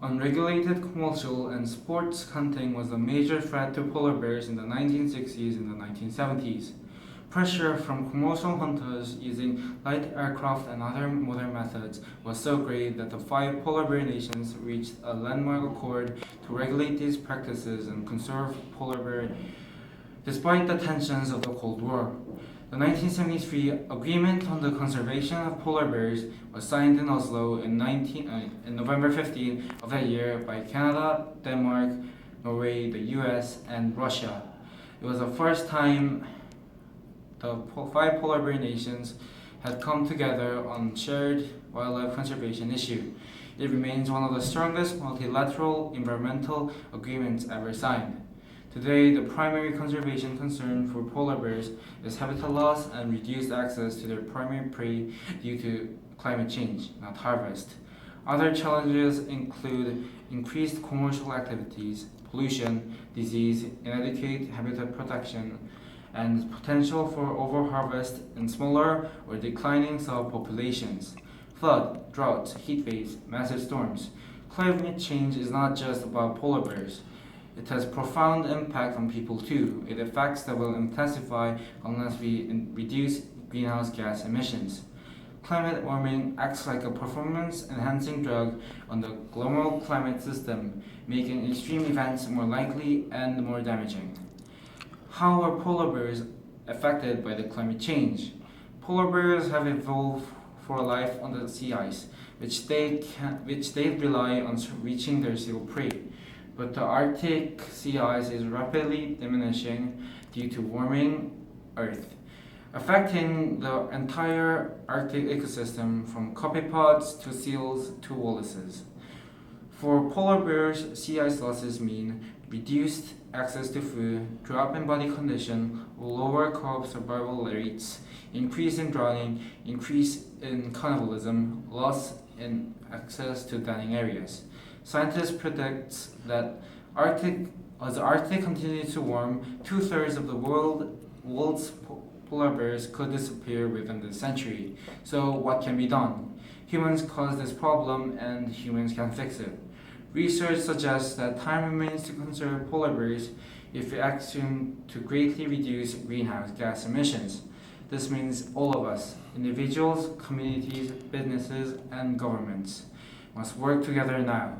Unregulated commercial and sports hunting was a major threat to polar bears in the 1960s and the 1970s. Pressure from commercial hunters using light aircraft and other modern methods was so great that the 5 polar bear nations reached a landmark accord to regulate these practices and conserve polar bear despite the tensions of the Cold War. The 1973 Agreement on the Conservation of Polar Bears was signed in Oslo in November 15 of that year by Canada, Denmark, Norway, the US, and Russia. It was the first time the 5 polar bear nations had come together on shared wildlife conservation issue. It remains one of the strongest multilateral environmental agreements ever signed. Today, the primary conservation concern for polar bears is habitat loss and reduced access to their primary prey due to climate change, not harvest. Other challenges include increased commercial activities, pollution, disease, inadequate habitat protection, and potential for overharvest in smaller or declining soil populations. Flood, droughts, heat waves, massive storms. Climate change is not just about polar bears. It has profound impact on people too. It affects that will intensify unless we reduce greenhouse gas emissions. Climate warming acts like a performance-enhancing drug on the global climate system, making extreme events more likely and more damaging. How are polar bears affected by the climate change? Polar bears have evolved for life on the sea ice, which they rely on reaching their single prey. But the Arctic sea ice is rapidly diminishing due to warming Earth, affecting the entire Arctic ecosystem from copepods to seals to walruses. For polar bears, sea ice losses mean reduced access to food, drop in body condition, lower cub survival rates, increase in drowning, increase in cannibalism, loss in access to dining areas. Scientists predict that as the Arctic continues to warm, 2/3 of the world's polar bears could disappear within this century. So what can be done? Humans caused this problem and humans can fix it. Research suggests that time remains to conserve polar bears if we action to greatly reduce greenhouse gas emissions. This means all of us, individuals, communities, businesses, and governments, must work together now.